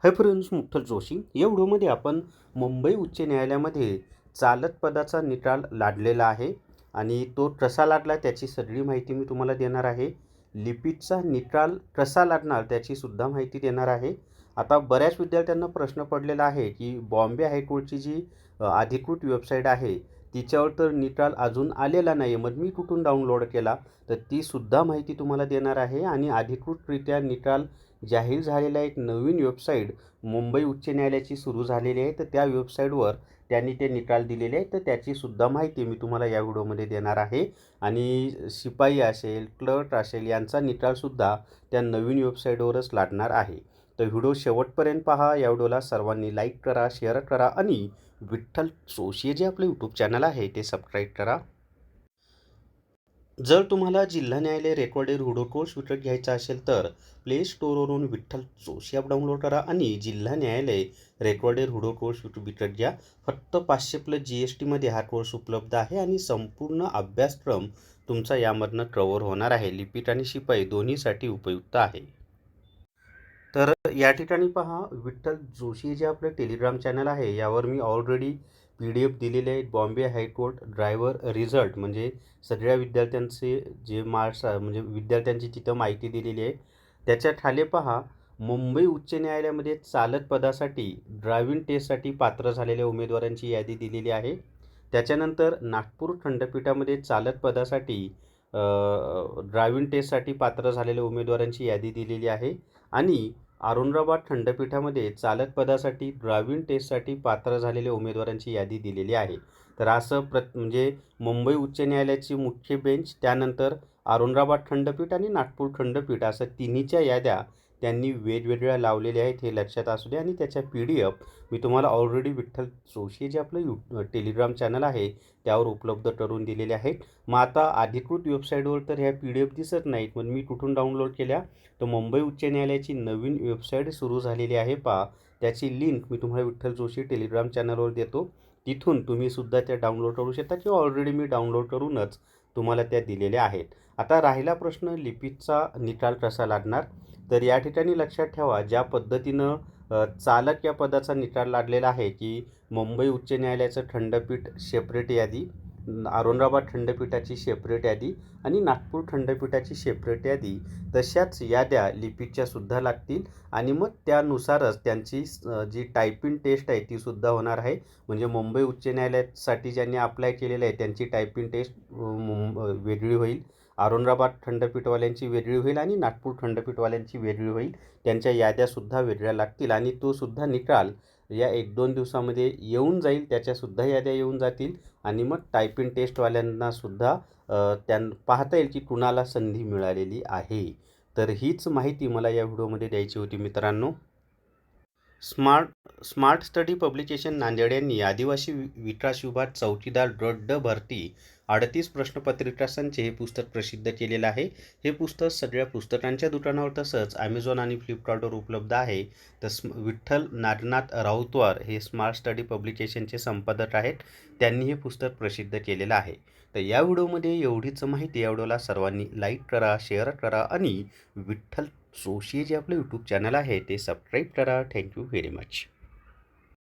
Hi friends, मुठ्ठल Joshi. या व्हिडिओमध्ये आपण मुंबई उच्च न्यायालयामध्ये चालक पदाचा निकाल लादलेला आहे आणि तो कसा लादला त्याची सगळी माहिती मी तुम्हाला देणार आहे. लिपिकचा निकाल कसा लादणार त्याची सुद्धा माहिती देणार आहे. आता बऱ्याच विद्यार्थ्यांना प्रश्न पडलेला आहे की बॉम्बे हायकोर्टची जी अधिकृत वेबसाईट आहे तिच्यावर तर निकाल अजून आलेला नाही, मग मी कुठून डाउनलोड केला, तर ती सुद्धा माहिती तुम्हाला देणार आहे. आणि अधिकृतरित्या निकाल जाहीर झालेला एक नवीन वेबसाईट मुंबई उच्च न्यायालयाची सुरू झालेली आहे, तर त्या वेबसाईटवर त्यांनी ते निकाल दिलेले आहेत, तर त्याचीसुद्धा माहिती मी तुम्हाला या व्हिडिओमध्ये देणार आहे. आणि शिपाई असेल, क्लर्क असेल यांचा निकालसुद्धा त्या नवीन वेबसाईटवरच लागणार आहे. तर व्हिडिओ शेवटपर्यंत पहा. या व्हिडिओला सर्वांनी लाईक करा, शेअर करा आणि विठ्ठल जोशी जे आपले यूट्यूब चॅनल आहे ते सबस्क्राईब करा. जर तुम्हाला जिल्हा न्यायालय रेकॉर्डेड व्हिडिओ कोर्स विकत घ्यायचा असेल तर प्ले स्टोअरवरून विठ्ठल जोशी ॲप डाउनलोड करा आणि जिल्हा न्यायालय रेकॉर्डेड व्हिडिओ कोर्स विकत घ्या. फक्त 500+ GSTमध्ये हा कोर्स उपलब्ध आहे आणि संपूर्ण अभ्यासक्रम तुमचा यामधनं कव्हर होणार आहे. लिपिक आणि शिपाई दोन्हीसाठी उपयुक्त आहे. तर या ठिकाणी पहा, विठ्ठल जोशी जे आपलं टेलिग्राम चॅनल आहे यावर मी ऑलरेडी PDF दिलेले आहेत. बॉम्बे हायकोर्ट ड्रायव्हर रिझल्ट म्हणजे सगळ्या विद्यार्थ्यांचे जे मार्क्स म्हणजे विद्यार्थ्यांची तिथं माहिती दिलेली आहे. त्याच्या खाली पहा, मुंबई उच्च न्यायालयामध्ये चालक पदासाठी ड्रायव्हिंग टेस्टसाठी पात्र झालेल्या उमेदवारांची यादी दिलेली आहे. त्याच्यानंतर नागपूर खंडपीठामध्ये चालक पदासाठी ड्रायव्हिंग टेस्टसाठी पात्र झालेल्या उमेदवारांची यादी दिलेली आहे. आणि औरंगाबाद खंडपीठामध्ये चालक पदासाठी ड्रायव्हिंग टेस्टसाठी पात्र झालेल्या उमेदवारांची यादी दिलेली आहे. तर असं म्हणजे मुंबई उच्च न्यायालयाची मुख्य बेंच, त्यानंतर औरंगाबाद खंडपीठ आणि नागपूर खंडपीठ असं तिन्हीच्या याद्या त्यांनी वेगवेगळ्या लावलेल्या आहेत, हे लक्षात असू द्या. आणि त्याच्या PDF मी तुम्हाला ऑलरेडी विठ्ठल जोशी जे आपलं टेलिग्राम चॅनल आहे त्यावर उपलब्ध करून दिलेले आहेत. मग आता अधिकृत वेबसाईटवर तर ह्या PDF दिसत नाहीत, मग मी कुठून डाउनलोड केल्या, तर मुंबई उच्च न्यायालयाची नवीन वेबसाईट सुरू झालेली आहे पहा, त्याची लिंक मी तुम्हाला विठ्ठल जोशी टेलिग्राम चॅनलवर देतो. तिथून तुम्हीसुद्धा त्या डाउनलोड करू शकता किंवा ऑलरेडी मी डाउनलोड करूनच तुम्हाला त्या दिलेल्या आहेत. आता राहिला प्रश्न लिपिकचा निकाल कसा लागणार, तर या ठिकाणी लक्षात ठेवा, ज्या पद्धतीनं चालक या पदाचा निकाल लागलेला आहे की मुंबई उच्च न्यायालयाचं खंडपीठ सेपरेट यादी, औरंगाबाद खंडपीठाची सेपरेट यादी आणि नागपूर खंडपीठाची सेपरेट यादी, तशाच याद्या लिपिकच्या सुद्धा लागतील. आणि मग त्यानुसारच त्यांची जी टायपिंग टेस्ट आहे तीसुद्धा होणार आहे. म्हणजे मुंबई उच्च न्यायालयासाठी ज्यांनी अप्लाय केलेलं आहे त्यांची टायपिंग टेस्ट वेगळी होईल, औरंगाबाद खंडपीठवाल्यांची वेगळी होईल आणि नागपूर खंडपीठवाल्यांची वेगळी होईल. त्यांच्या याद्यासुद्धा वेगळ्या लागतील आणि तोसुद्धा निकाल या 1-2 दिवसामध्ये येऊन जाईल. त्याच्यासुद्धा याद्या येऊन जातील आणि मग टायपिंग टेस्टवाल्यांनासुद्धा पाहता येईल की कुणाला संधी मिळालेली आहे. तर हीच माहिती मला या व्हिडिओमध्ये द्यायची होती मित्रांनो. स्मार्ट स्टडी पब्लिकेशन नांदेड यांनी आदिवासी विकास विभाग चौकीदार गट भरती 38 प्रश्नपत्रिका संच हे पुस्तक प्रसिद्ध केलेलं आहे. हे पुस्तक सगळ्या पुस्तकांच्या दुकानावर तसंच ॲमेझॉन आणि फ्लिपकार्टवर उपलब्ध आहे. तर विठ्ठल नागनाथ राऊतवार हे स्मार्ट स्टडी पब्लिकेशनचे संपादक आहेत, त्यांनी हे पुस्तक प्रसिद्ध केलेलं आहे. तर या व्हिडिओमध्ये एवढीच माहिती. या व्हिडिओला सर्वांनी लाईक करा, शेअर करा आणि विठ्ठल जोशी जे आपलं यूट्यूब चॅनल आहे ते सबस्क्राईब करा. Thank you very much.